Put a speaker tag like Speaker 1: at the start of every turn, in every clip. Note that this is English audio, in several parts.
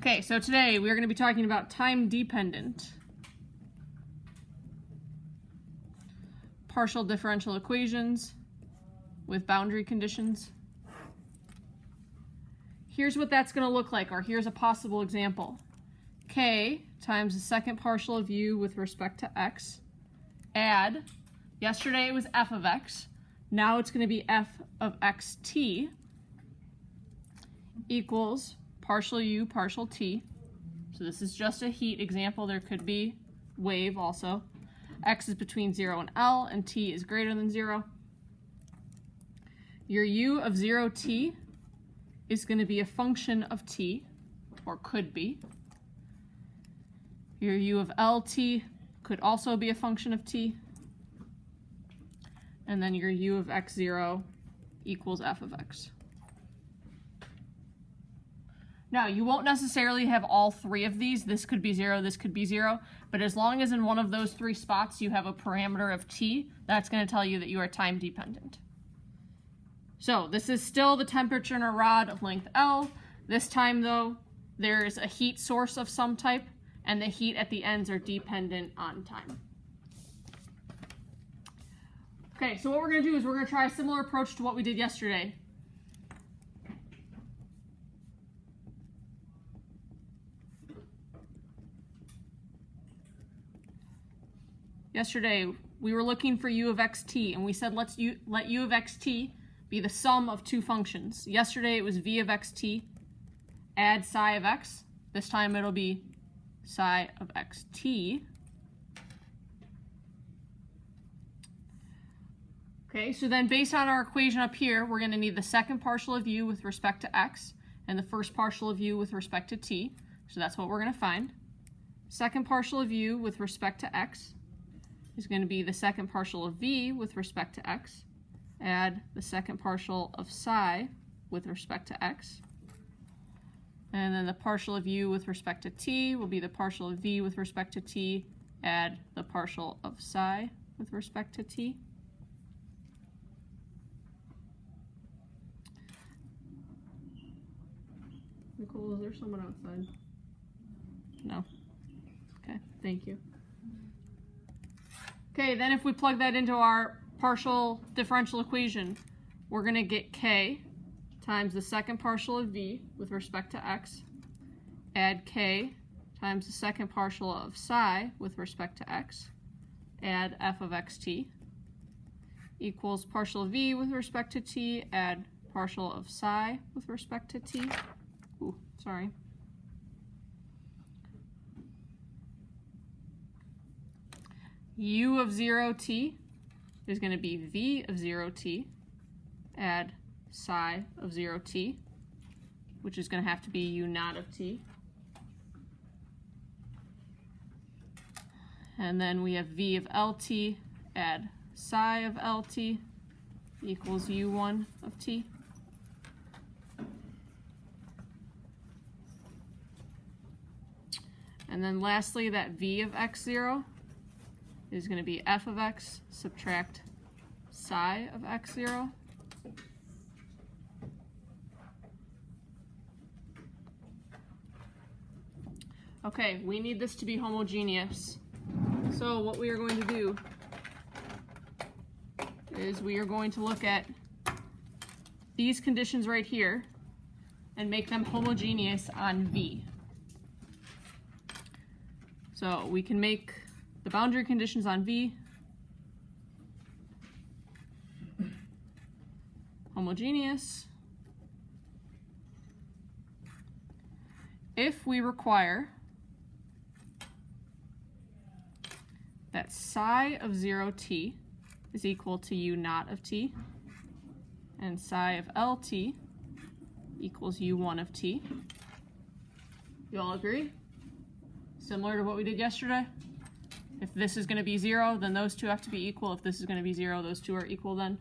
Speaker 1: Okay, so today we're going to be talking about time-dependent partial differential equations with boundary conditions. Here's what that's going to look like, or here's a possible example. K times the second partial of u with respect to x. Add, yesterday it was f of x, now it's going to be f of xt equals partial u, partial t. So this is just a heat example. There could be wave also. X is between 0 and L, and t is greater than 0. Your u of 0t is going to be a function of t, or could be. Your u of lt could also be a function of t. And then your u of x0 equals f of x. Now, you won't necessarily have all three of these. This could be 0, this could be 0. But as long as in one of those three spots you have a parameter of t, that's going to tell you that you are time dependent. So this is still the temperature in a rod of length L. This time, though, there's a heat source of some type, and the heat at the ends are dependent on time. Okay, so what we're going to do is we're going to try a similar approach to what we did yesterday. Yesterday, we were looking for u of xt, and we said let u of xt be the sum of two functions. Yesterday, it was v of xt, add psi of x. This time, it'll be psi of xt. Okay, so then based on our equation up here, we're going to need the second partial of u with respect to x, and the first partial of u with respect to t. So that's what we're going to find. Second partial of u with respect to x is going to be the second partial of v with respect to x, add the second partial of psi with respect to x, and then the partial of u with respect to t will be the partial of v with respect to t, add the partial of psi with respect to t. Nicole, is there someone outside? No. Okay, thank you. Okay, then if we plug that into our partial differential equation, we're going to get k times the second partial of v with respect to x, add k times the second partial of psi with respect to x, add f of xt, equals partial of v with respect to t, add partial of psi with respect to t. Ooh, sorry. U of 0t is going to be v of 0t, add psi of 0t, which is going to have to be u naught of t. And then we have v of lt, add psi of lt, equals u1 of t. And then lastly, that v of x0 is going to be f of x subtract psi of x0. Okay, we need this to be homogeneous. So what we are going to do is we are going to look at these conditions right here and make them homogeneous on V. So we can make the boundary conditions on V homogeneous if we require that psi of 0t is equal to u naught of t and psi of lt equals u1 of t. You all agree? Similar to what we did yesterday? If this is going to be 0, then those two have to be equal. If this is going to be 0, those two are equal then.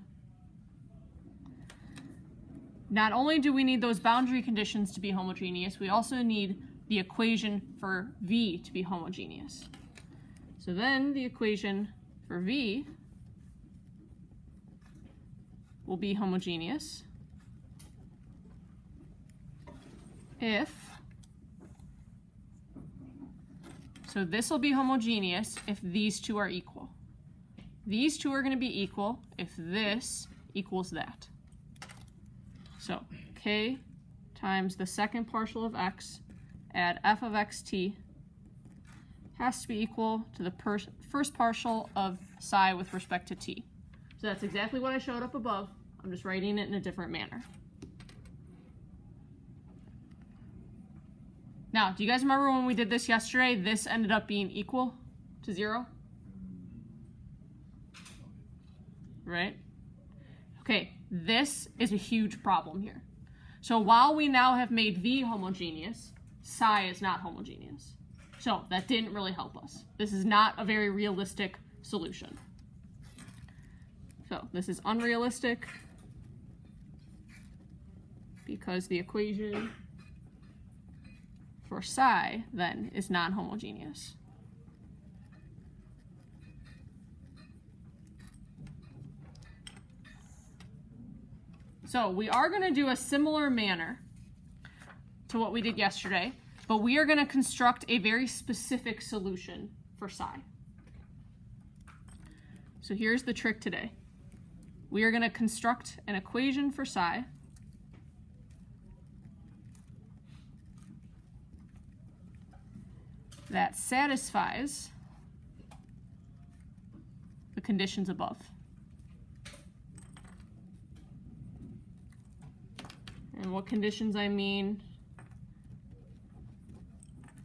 Speaker 1: Not only do we need those boundary conditions to be homogeneous, we also need the equation for V to be homogeneous. So then the equation for V will be homogeneous if So this will be homogeneous if these two are equal. These two are going to be equal if this equals that. So k times the second partial of x add f of xt has to be equal to the first partial of psi with respect to t. So that's exactly what I showed up above. I'm just writing it in a different manner. Now, do you guys remember when we did this yesterday? This ended up being equal to 0? Right? Okay, this is a huge problem here. So while we now have made V homogeneous, psi is not homogeneous. So that didn't really help us. This is not a very realistic solution. So this is unrealistic because the equation for psi then is non-homogeneous. So we are going to do a similar manner to what we did yesterday, but we are going to construct a very specific solution for psi. So here's the trick today. We are going to construct an equation for psi that satisfies the conditions above. And what conditions I mean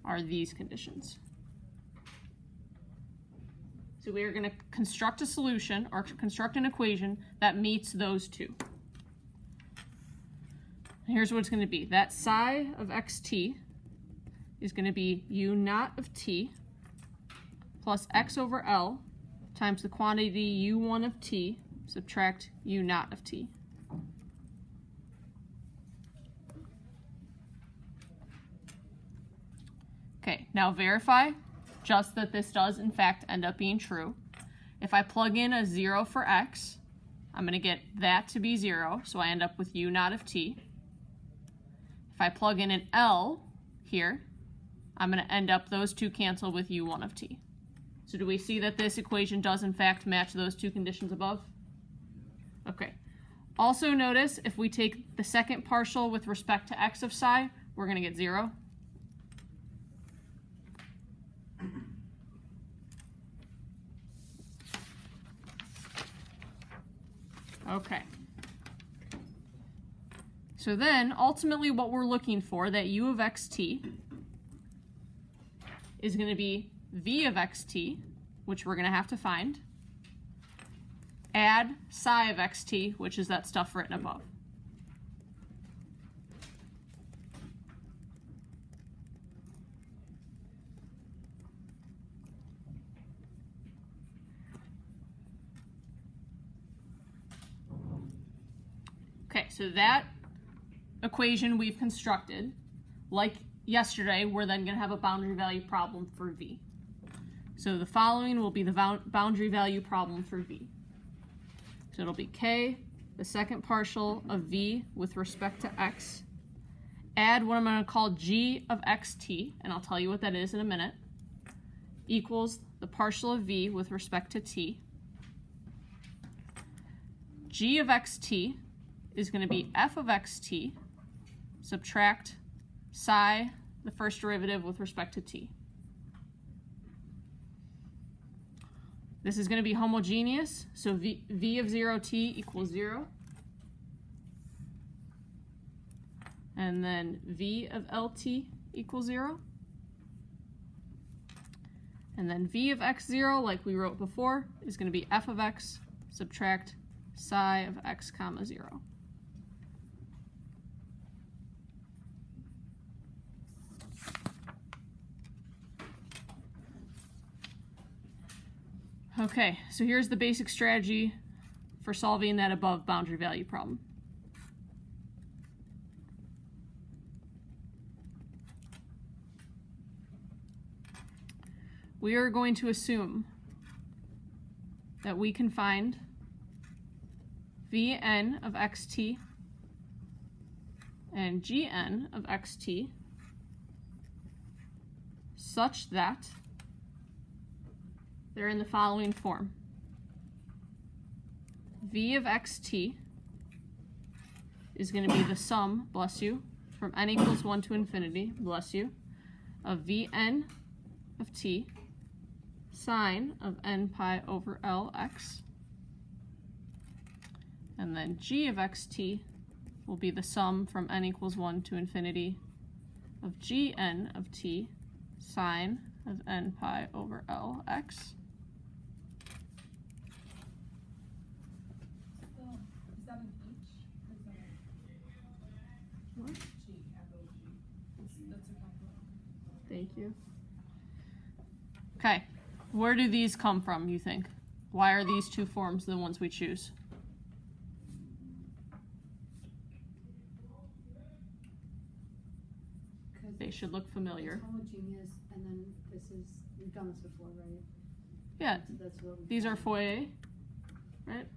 Speaker 1: are these conditions. So we are going to construct a solution or construct an equation that meets those two. And here's what it's going to be. That psi of xt is going to be u naught of t plus x over L times the quantity u1 of t subtract u naught of t. Okay, now verify just that this does in fact end up being true. If I plug in a 0 for x, I'm going to get that to be 0, so I end up with u naught of t. If I plug in an L here, I'm going to end up, those two cancel with u1 of t. So do we see that this equation does in fact match those two conditions above? Okay. Also notice if we take the second partial with respect to x of psi, we're going to get 0. Okay. So then, ultimately what we're looking for, that u of xt, is going to be v of xt, which we're going to have to find, add psi of xt, which is that stuff written above. Okay, so that equation we've constructed, like yesterday, we're then going to have a boundary value problem for v. So the following will be the boundary value problem for v. So it'll be k, the second partial of v with respect to x, add what I'm going to call g of xt, and I'll tell you what that is in a minute, equals the partial of v with respect to t. G of xt is going to be f of xt, subtract psi, the first derivative with respect to t. This is going to be homogeneous, so v of 0t equals 0. And then v of lt equals 0. And then v of x0, like we wrote before, is going to be f of x, subtract psi of x comma 0. Okay, so here's the basic strategy for solving that above boundary value problem. We are going to assume that we can find Vn of xt and Gn of xt such that they're in the following form. V of xt is going to be the sum, bless you, from n equals 1 to infinity, bless you, of Vn of t sine of n pi over Lx. And then g of xt will be the sum from n equals 1 to infinity of gn of t sine of n pi over Lx.
Speaker 2: Is that an each?
Speaker 1: What?
Speaker 2: G, that's a compliment.
Speaker 1: Thank you. Okay, where do these come from, you think? Why are these two forms the ones we choose? They should look familiar.
Speaker 3: It's homogeneous, and then this is, we've done this before, right?
Speaker 1: Yeah,
Speaker 3: That's what we
Speaker 1: these are foyer, right?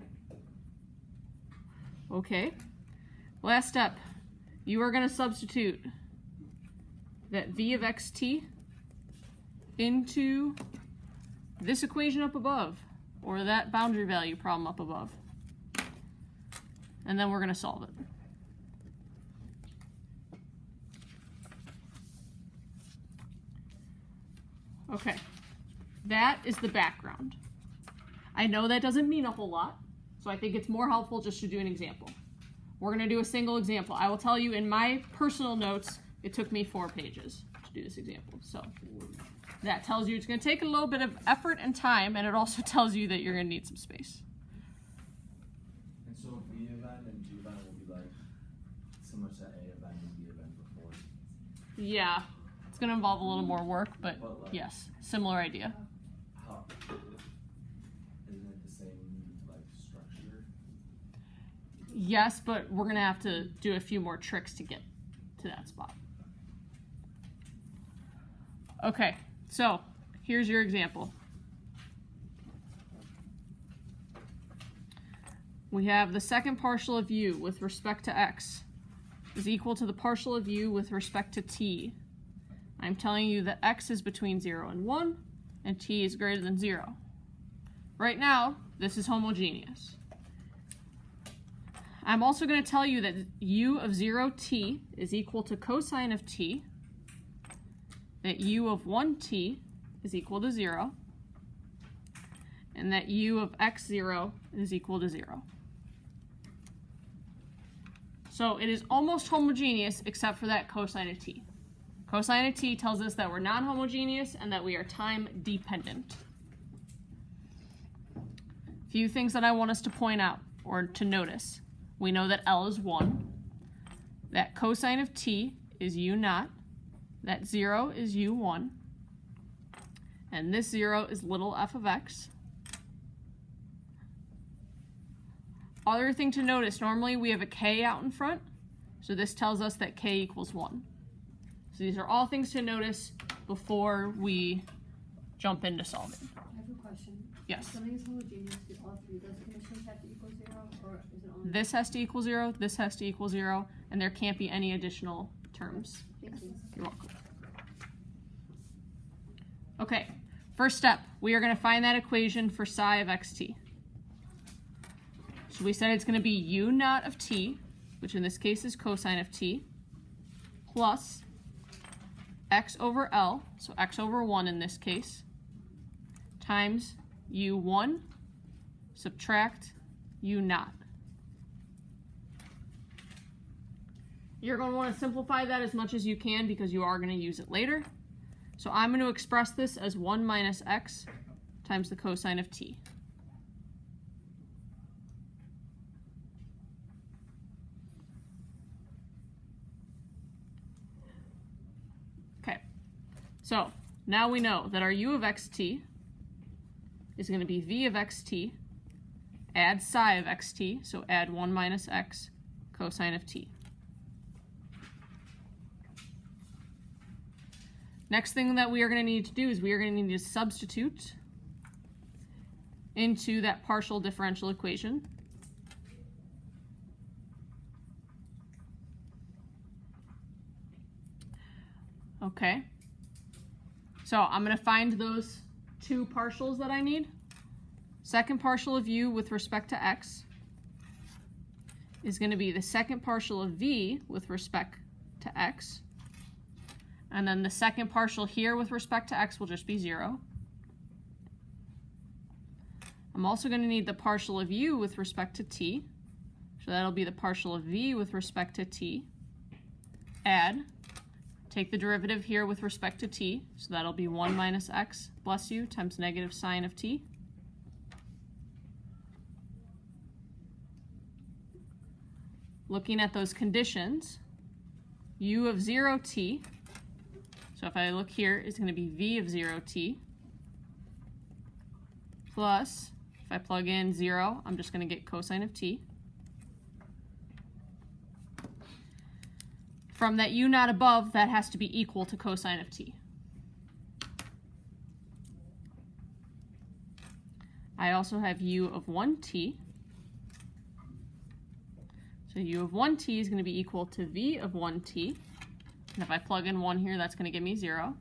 Speaker 1: Okay. Last step. You are going to substitute that v of xt into this equation up above, or that boundary value problem up above. And then we're going to solve it. Okay, that is the background. I know that doesn't mean a whole lot, so I think it's more helpful just to do an example. We're going to do a single example. I will tell you in my personal notes, it took me 4 pages to do this example. So that tells you it's going to take a little bit of effort and time, and it also tells you that you're going to need some space.
Speaker 4: And so B of n and G of n will be like similar to A of n and B of n before.
Speaker 1: Yeah, it's going to involve a little more work, but yes, similar idea.
Speaker 4: How isn't it the same like structure?
Speaker 1: Yes, but we're going to have to do a few more tricks to get to that spot. Okay, so here's your example. We have the second partial of u with respect to x is equal to the partial of u with respect to t. I'm telling you that x is between 0 and 1, and t is greater than 0. Right now, this is homogeneous. I'm also going to tell you that u of 0t is equal to cosine of t, that u of 1t is equal to 0, and that u of x0 is equal to 0. So it is almost homogeneous except for that cosine of t. Cosine of t tells us that we're non-homogeneous and that we are time dependent. Few things that I want us to point out or to notice. We know that L is 1, that cosine of t is u naught, that 0 is u1, and this 0 is little f of x. Other thing to notice, normally we have a k out in front, so this tells us that k equals 1. So these are all things to notice before we jump into solving.
Speaker 3: I have a question.
Speaker 1: Yes.
Speaker 3: If something is homogeneous to all three, does conditions have to equal 0, or is it only?
Speaker 1: This has to equal 0, this has to equal 0, and there can't be any additional terms.
Speaker 3: Thank you.
Speaker 1: You're welcome. Okay, first step, we are going to find that equation for psi of xt. So we said it's going to be u naught of t, which in this case is cosine of t, plus x over L, so x over 1 in this case, times u1 subtract u naught. You're going to want to simplify that as much as you can because you are going to use it later. So I'm going to express this as 1 minus x times the cosine of t. Okay, so now we know that our u of xt is going to be v of xt, add psi of xt, so add 1 minus x cosine of t. Next thing that we are going to need to do is we are going to need to substitute into that partial differential equation. Okay, so I'm going to find those two partials that I need. Second partial of u with respect to x is going to be the second partial of v with respect to x. And then the second partial here with respect to x will just be 0. I'm also going to need the partial of u with respect to t. So that'll be the partial of v with respect to t. Add. Take the derivative here with respect to t. So that'll be 1 minus x, bless you, times negative sine of t. Looking at those conditions, u of 0t, so if I look here, it's going to be v of 0t, plus, if I plug in 0, I'm just going to get cosine of t. From that u not above, that has to be equal to cosine of t. I also have u of 1t. So u of 1t is going to be equal to v of 1t. And if I plug in 1 here, that's going to give me 0.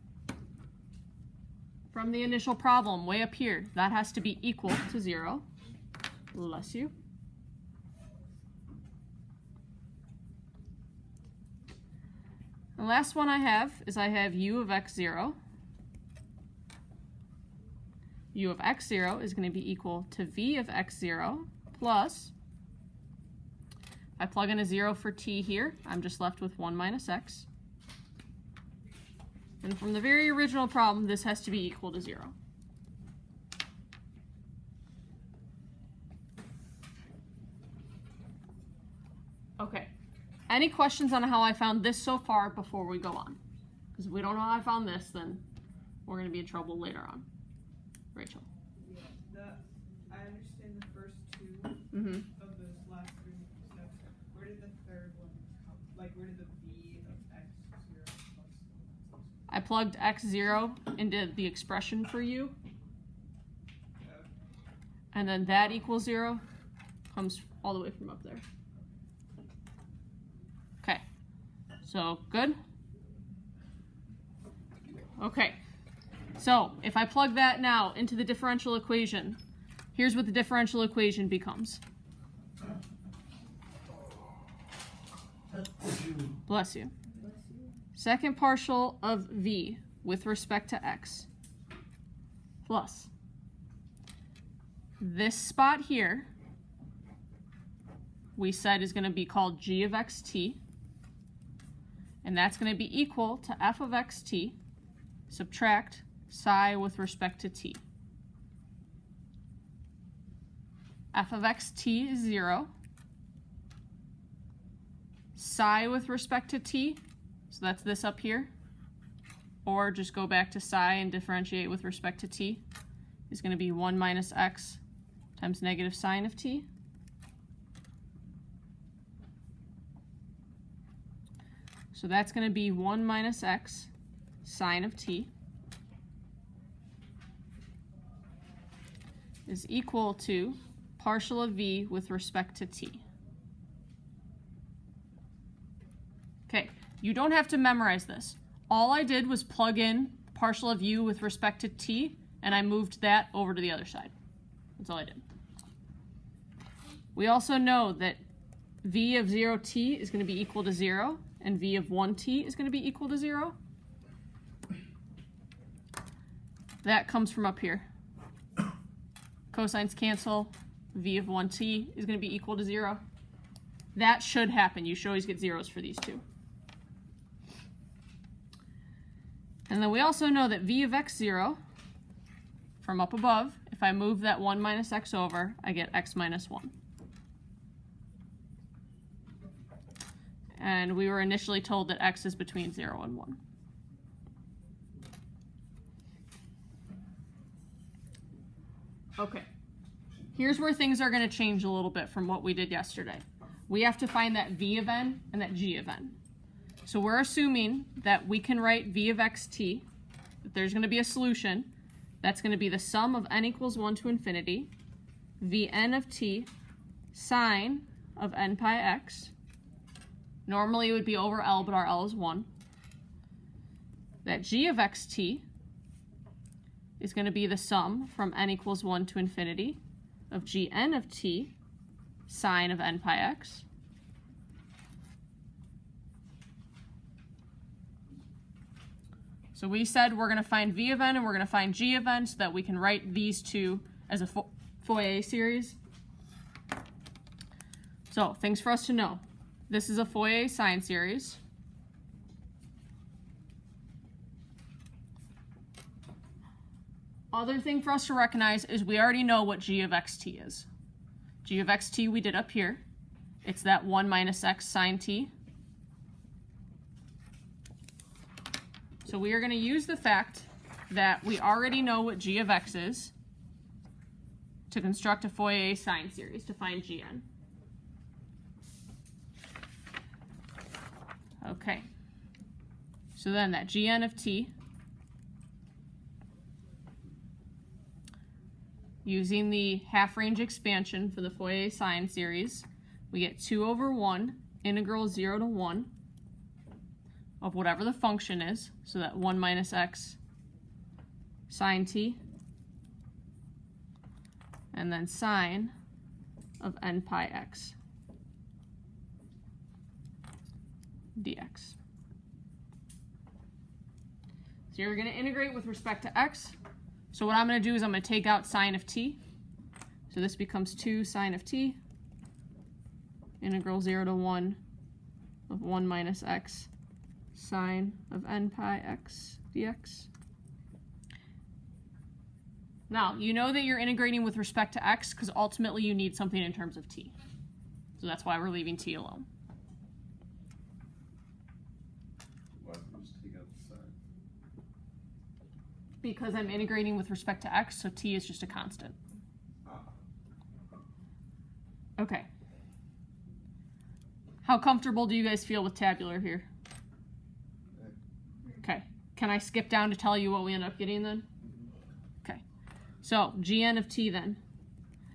Speaker 1: From the initial problem, way up here, that has to be equal to 0. Bless you. The last one I have is I have u of x0. U of x0 is going to be equal to v of x0 plus, if I plug in a 0 for t here, I'm just left with 1 minus x. And from the very original problem, this has to be equal to 0. Okay. Any questions on how I found this so far before we go on? Because if we don't know how I found this, then we're going to be in trouble later on. Rachel.
Speaker 2: Yeah, I understand the first two
Speaker 1: Mm-hmm.
Speaker 2: of those last three steps. Where did the third one come? Like, where did the v of x0 plus?
Speaker 1: I plugged x0 into the expression for u, and then that equals 0 comes all the way from up there. Okay, so good? Okay, so if I plug that now into the differential equation, here's what the differential equation becomes. Bless you. Second partial of v with respect to x plus this spot here we said is going to be called g of xt, and that's going to be equal to f of xt subtract psi with respect to t. F of xt is 0. Psi with respect to t, so that's this up here, or just go back to psi and differentiate with respect to t, is going to be 1 minus x times negative sine of t. So that's going to be 1 minus x sine of t is equal to partial of v with respect to t. Okay, you don't have to memorize this. All I did was plug in partial of u with respect to t, and I moved that over to the other side. That's all I did. We also know that v of 0t is going to be equal to 0, and v of 1t is going to be equal to 0. That comes from up here. Cosines cancel. V of 1t is going to be equal to 0. That should happen. You should always get zeros for these two. And then we also know that v of x0, from up above, if I move that 1 minus x over, I get x minus 1. And we were initially told that x is between 0 and 1. Okay, here's where things are going to change a little bit from what we did yesterday. We have to find that v of n and that g of n. So we're assuming that we can write v of xt, that there's going to be a solution. That's going to be the sum of n equals 1 to infinity, vn of t sine of n pi x. Normally it would be over L, but our L is 1. That g of xt is going to be the sum from n equals 1 to infinity of gn of t sine of n pi x So we said we're going to find v of n and we're going to find g of n so that we can write these two as a Fourier series. So things for us to know. This is a Fourier sine series. Other thing for us to recognize is we already know what g of xt is. G of xt we did up here. It's that 1 minus x sine t. So we are going to use the fact that we already know what g of x is to construct a Fourier sine series to find gn. Okay. So then that gn of t, using the half-range expansion for the Fourier sine series, we get 2 over 1 integral 0 to 1 of whatever the function is, so that 1 minus x sine t, and then sine of n pi x dx. So you're going to integrate with respect to x. So what I'm going to do is I'm going to take out sine of t. So this becomes 2 sine of t, integral 0 to 1 of 1 minus x sine of n pi x dx. Now, you know that you're integrating with respect to x because ultimately you need something in terms of t. So that's why we're leaving t alone.
Speaker 5: Why don't we just take out the sine?
Speaker 1: Because I'm integrating with respect to x, so t is just a constant. Okay. How comfortable do you guys feel with tabular here? Okay. Can I skip down to tell you what we end up getting then? Okay. So gn of t then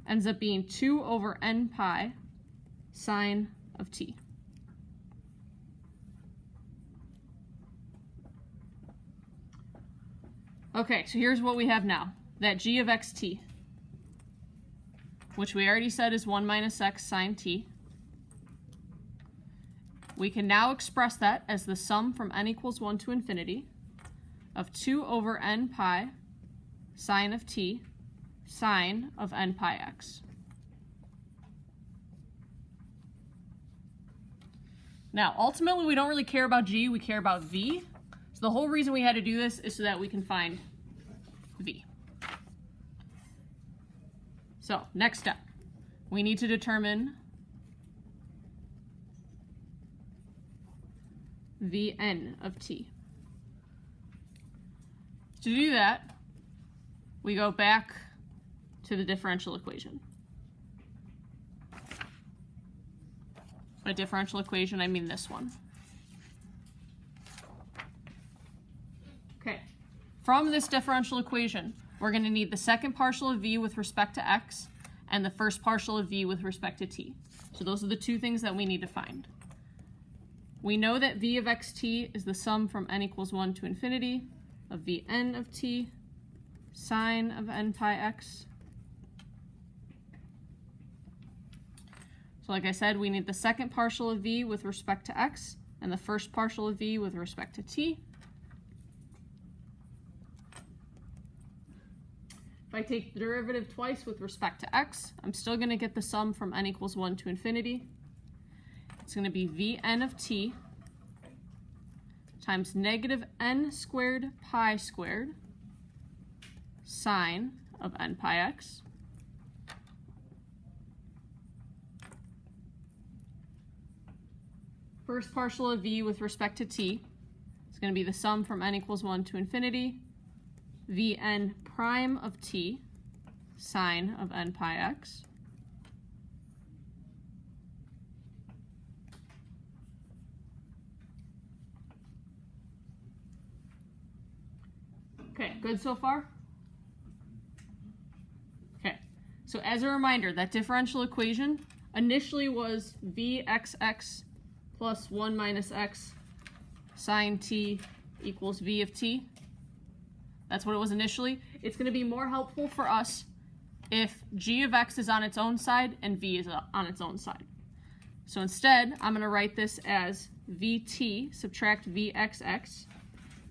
Speaker 1: ends up being 2 over n pi sine of t. Okay, so here's what we have now. That g of xt, which we already said is 1 minus x sine t. We can now express that as the sum from n equals 1 to infinity of 2 over n pi sine of t sine of n pi x. Now, ultimately, we don't really care about g, we care about v. So the whole reason we had to do this is so that we can find v. So, next step. We need to determine Vn of t. To do that, we go back to the differential equation. By differential equation, I mean this one. Okay, from this differential equation, we're going to need the second partial of v with respect to x and the first partial of v with respect to t. So those are the two things that we need to find. We know that v of xt is the sum from n equals 1 to infinity of Vn of t sine of n pi x. So like I said, we need the second partial of v with respect to x and the first partial of v with respect to t. If I take the derivative twice with respect to x, I'm still going to get the sum from n equals 1 to infinity. It's going to be Vn of t times negative n squared pi squared sine of n pi x first partial of v with respect to t is going to be the sum from n equals 1 to infinity Vn prime of t sine of n pi x Okay, good so far? Okay, so as a reminder, that differential equation initially was Vxx plus 1 minus x sine t equals v of t. That's what it was initially. It's going to be more helpful for us if g of x is on its own side and v is on its own side. So instead, I'm going to write this as vt subtract vxx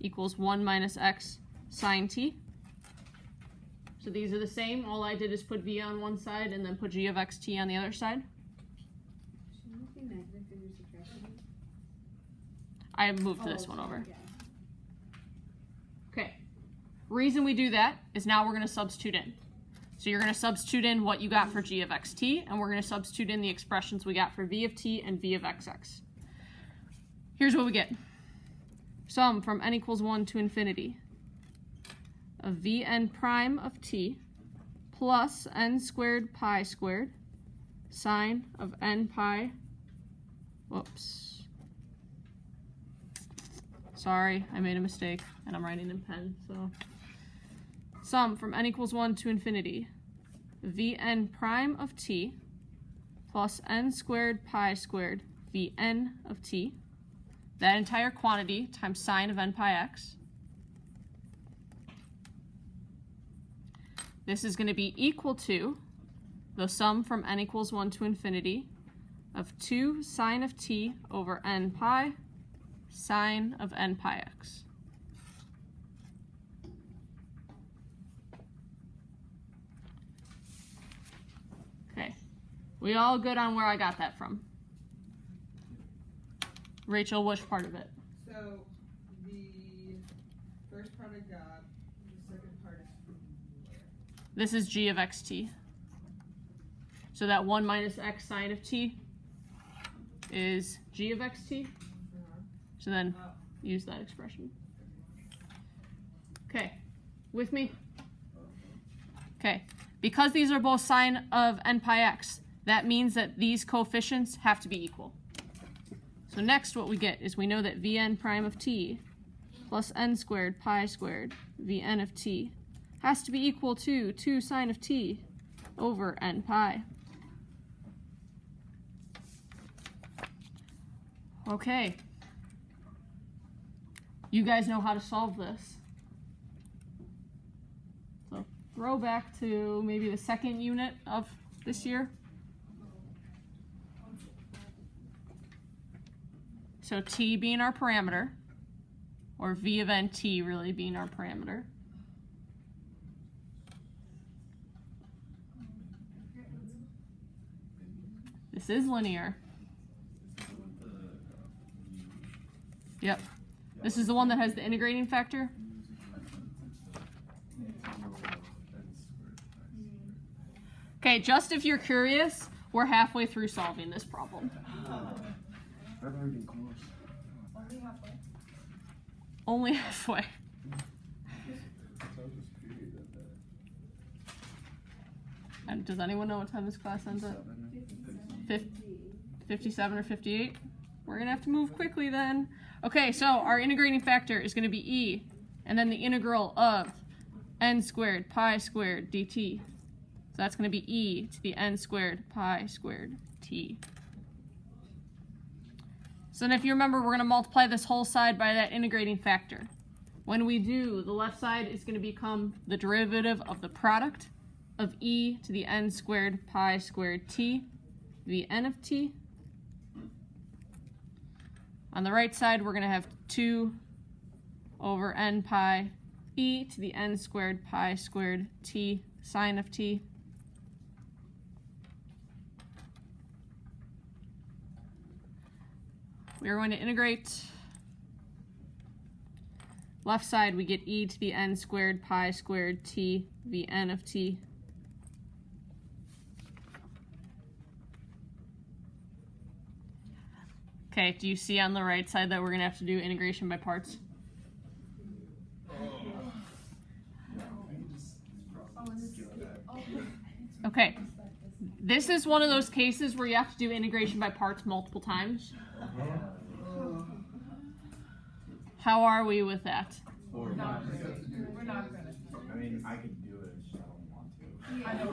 Speaker 1: equals 1 minus x sine t. So these are the same. All I did is put v on one side and then put g of xt on the other side.
Speaker 3: Shouldn't it be negative because you're subtracting?
Speaker 1: I moved this one
Speaker 3: sorry,
Speaker 1: over.
Speaker 3: yeah.
Speaker 1: Okay. Reason we do that is now we're going to substitute in. So you're going to substitute in what you got for g of xt, and we're going to substitute in the expressions we got for v of t and v of xx. Here's what we get. Sum from n equals 1 to infinity of vn prime of t plus n squared pi squared sine of n pi, whoops. Sorry, I made a mistake, and I'm writing in pen, so. Sum from n equals 1 to infinity, vn prime of t plus n squared pi squared vn of t, that entire quantity times sine of n pi x. This is going to be equal to the sum from n equals 1 to infinity of 2 sine of t over n pi sine of n pi x. Okay, we all good on where I got that from? Rachel, which part of it?
Speaker 2: So the first part I got, the second part is from where?
Speaker 1: This is g of xt. So that 1 minus x sine of t is g of xt. So then
Speaker 2: Oh.
Speaker 1: use that expression. Okay, with me? Okay, because these are both sine of n pi x, that means that these coefficients have to be equal. So next what we get is we know that vn prime of t plus n squared pi squared vn of t has to be equal to 2 sine of t over n pi. Okay. You guys know how to solve this. So throw back to maybe the second unit of this year. So t being our parameter, or v of nt really being our parameter. This is linear. Yep. This is the one that has the integrating factor. Okay, just if you're curious, we're halfway through solving this problem.
Speaker 5: I've already been close.
Speaker 2: Only halfway.
Speaker 1: Only halfway.
Speaker 5: So I just created that.
Speaker 1: And does anyone know what time this class ends at? 57 or 58? We're going to have to move quickly then. Okay, so our integrating factor is going to be e, and then the integral of n squared pi squared dt. So that's going to be e to the n squared pi squared t. So then if you remember, we're going to multiply this whole side by that integrating factor. When we do, the left side is going to become the derivative of the product of e to the n squared pi squared t vn of t. On the right side, we're going to have 2 over n pi e to the n squared pi squared t sine of t. We are going to integrate. Left side, we get e to the n squared pi squared t vn of t. Okay, do you see on the right side that we're going to have to do integration by parts? Okay, this is one of those cases where you have to do integration by parts multiple times. How are we with that?
Speaker 2: We're not gonna.
Speaker 4: I mean, I could do it, I just don't want to.
Speaker 2: I know.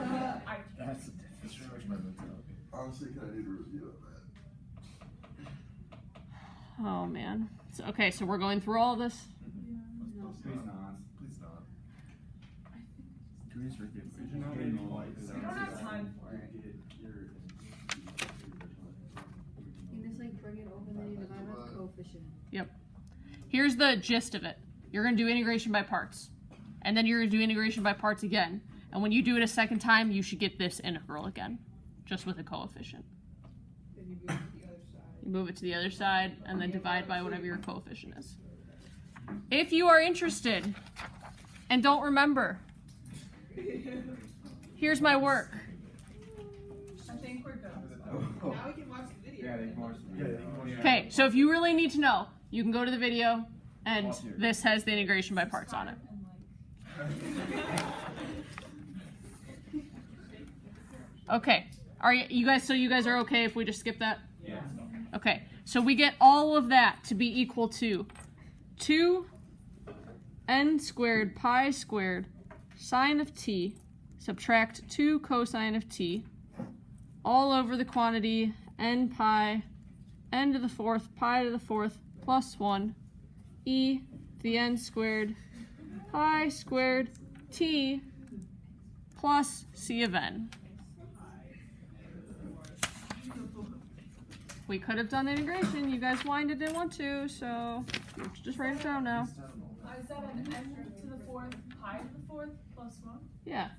Speaker 4: That's the difference. My mentality.
Speaker 5: Honestly, can I need a review of that?
Speaker 1: Oh man. So, okay, so we're going through all this.
Speaker 4: Please not. Please not.
Speaker 5: Can we just write the equation out?
Speaker 2: We don't have time for it.
Speaker 3: You just like bring it over and then you divide by the coefficient.
Speaker 1: Yep. Here's the gist of it. You're going to do integration by parts. And then you're going to do integration by parts again. And when you do it a second time, you should get this integral again, just with a coefficient.
Speaker 2: Then you move to the other side.
Speaker 1: You move it to the other side and then divide by whatever your coefficient is. If you are interested and don't remember, here's my work.
Speaker 2: I think we're good.
Speaker 5: Oh.
Speaker 2: Now we can watch the video.
Speaker 4: Yeah, they can watch the video.
Speaker 1: Okay, so if you really need to know, you can go to the video and this has the integration by parts on it. Okay, are you guys, so you guys are okay if we just skip that?
Speaker 4: Yeah.
Speaker 1: Okay, so we get all of that to be equal to 2n squared pi squared sine of t subtract 2 cosine of t all over the quantity n pi n to the fourth pi to the fourth plus 1 e to the n squared pi squared t plus c of n. We could have done the integration. You guys whined and didn't want to, so just write it down now.
Speaker 6: Is that an n to the fourth pi to the fourth plus 1?
Speaker 1: Yeah.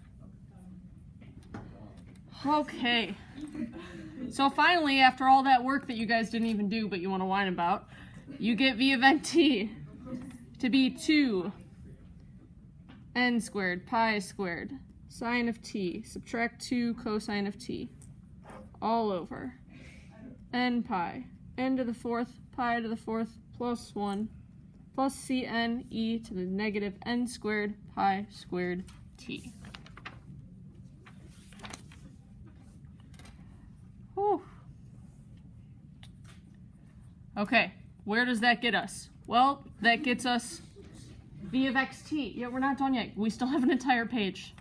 Speaker 1: Okay. So finally, after all that work that you guys didn't even do but you want to whine about, you get v of nt to be 2 n squared pi squared sine of t subtract 2 cosine of t all over n pi n to the fourth pi to the fourth plus 1 plus cn e to the negative n squared pi squared t. Whew. Okay, where does that get us? Well, that gets us v of xt. Yeah, we're not done yet. We still have an entire page.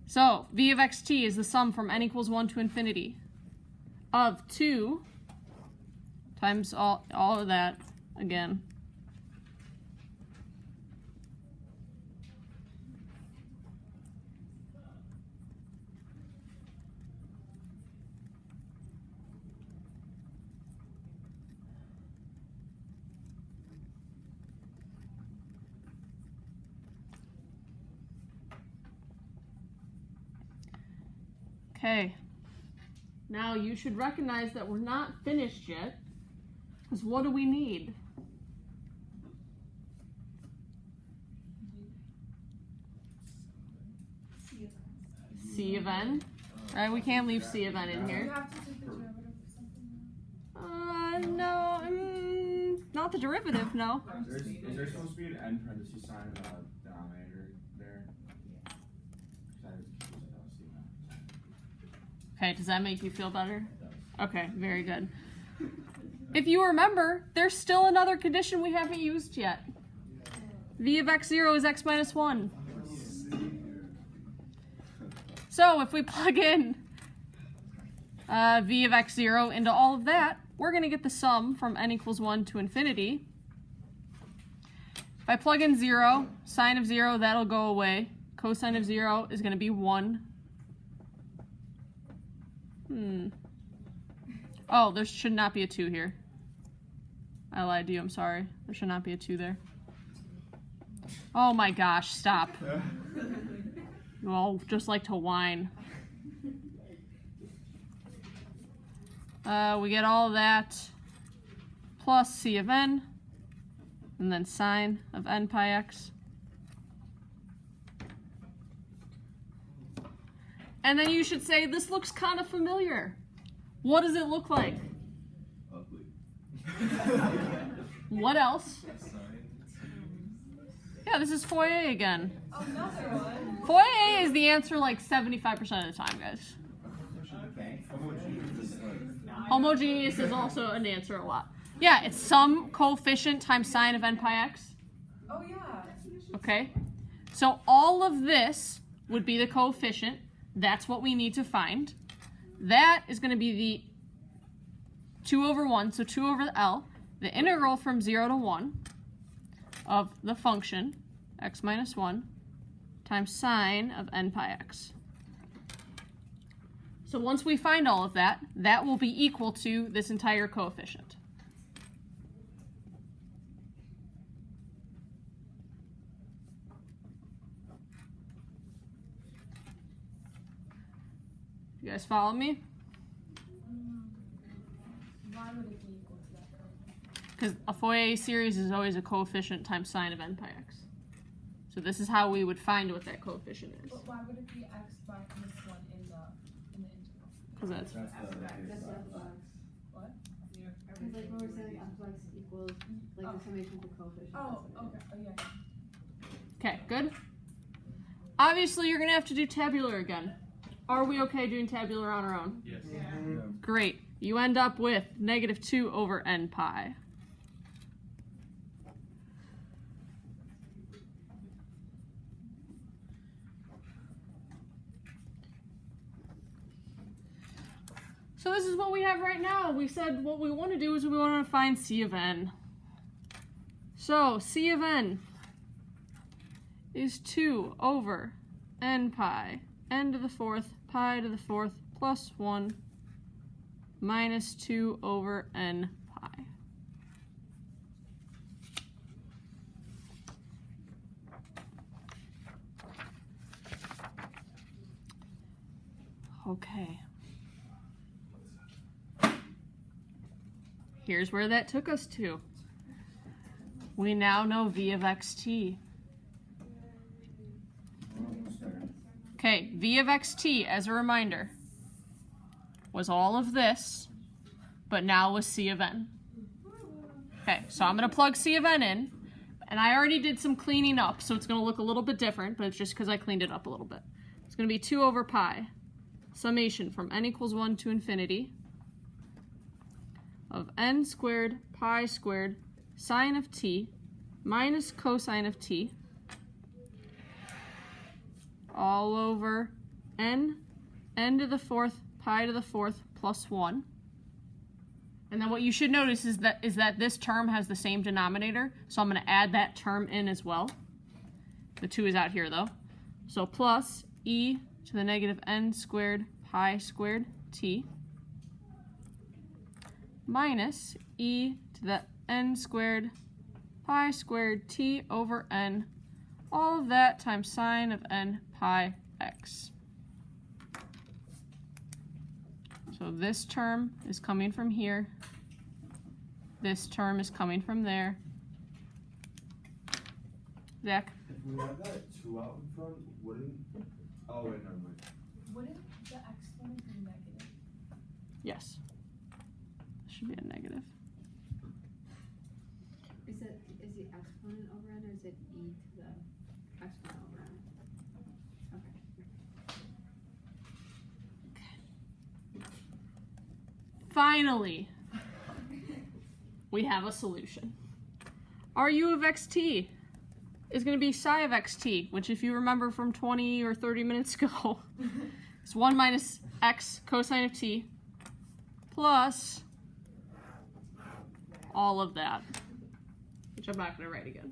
Speaker 1: So, v of xt is the sum from n equals 1 to infinity of 2 times all of that again. Okay. Now you should recognize that we're not finished yet, because what do we need? C of n. Right, we can't leave C of n in
Speaker 6: Do you
Speaker 1: here.
Speaker 6: have to take the derivative of something?
Speaker 1: No, not the derivative, no.
Speaker 4: Is there supposed to be an n parentheses sign in the denominator there?
Speaker 1: Okay, does that make you feel better? Okay, very good. If you remember, there's still another condition we haven't used yet. V of x0 is x minus 1. So if we plug in v of x0 into all of that, we're going to get the sum from n equals 1 to infinity. If I plug in 0, sine of 0, that'll go away. Cosine of 0 is going to be 1. Oh, there should not be a 2 here. I lied to you, I'm sorry. There should not be a 2 there. Oh my gosh, stop. You all just like to whine. We get all of that plus c of n, and then sine of n pi x. And then you should say, this looks kind of familiar. What does it look like?
Speaker 5: Ugly.
Speaker 1: What else? Yeah, this is Fourier again.
Speaker 6: Another one.
Speaker 1: Fourier is the answer like 75% of the time, guys. Homogeneous is also an answer a lot. Yeah, it's some coefficient times sine of n pi x.
Speaker 6: Oh yeah.
Speaker 1: Okay? So all of this would be the coefficient. That's what we need to find. That is going to be the 2 over 1, so 2 over L, the integral from 0 to 1 of the function x minus 1 times sine of n pi x. So once we find all of that, that will be equal to this entire coefficient. You guys follow me?
Speaker 6: Why would it be equal to that coefficient?
Speaker 1: Because a Fourier series is always a coefficient times sine of n pi x. So this is how we would find what that coefficient is.
Speaker 6: But why would it be x by this one in the integral?
Speaker 1: Because that's
Speaker 4: That's the
Speaker 3: That's
Speaker 4: case.
Speaker 3: the f box.
Speaker 6: What?
Speaker 2: Yeah,
Speaker 3: Cause like when we're saying f box equals, like
Speaker 6: Oh.
Speaker 3: the summation of the coefficient.
Speaker 6: Oh,
Speaker 3: that's what it
Speaker 6: okay.
Speaker 3: is.
Speaker 6: Oh, yeah.
Speaker 1: okay, good. Obviously, you're gonna have to do tabular again. Are we okay doing tabular on our own?
Speaker 2: yeah.
Speaker 1: Great. You end up with negative 2 over n pi. So this is what we have right now. We said what we want to do is we want to find c of n. So c of n is 2 over n pi, n to the fourth, pi to the fourth, plus 1, minus 2 over n pi. Okay. Here's where that took us to. We now know v of xt.
Speaker 4: We're almost there.
Speaker 1: Okay, v of xt, as a reminder, was all of this, but now was c of n. Okay, so I'm going to plug c of n in, and I already did some cleaning up, so it's going to look a little bit different, but it's just because I cleaned it up a little bit. It's going to be 2 over pi, summation from n equals 1 to infinity, of n squared pi squared sine of t minus cosine of t all over n to the fourth pi to the fourth plus 1. And then what you should notice is that this term has the same denominator, so I'm going to add that term in as well. The 2 is out here though. So plus e to the negative n squared pi squared t minus e to the n squared pi squared t over n, all of that times sine of n pi x. So this term is coming from here. This term is coming from there. Zach?
Speaker 5: If we have that 2 out in front, wouldn't, oh wait, never mind.
Speaker 6: Wouldn't the exponent be negative?
Speaker 1: Yes. Should be a negative.
Speaker 3: Is the exponent over n or is it e to the exponent over n? Okay.
Speaker 1: Finally, we have a solution. Our u of xt is going to be psi of xt, which if you remember from 20 or 30 minutes ago, is 1 minus x cosine of t plus all of that, which I'm not going to write again.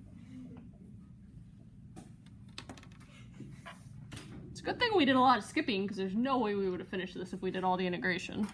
Speaker 1: It's a good thing we did a lot of skipping, because there's no way we would have finished this if we did all the integration.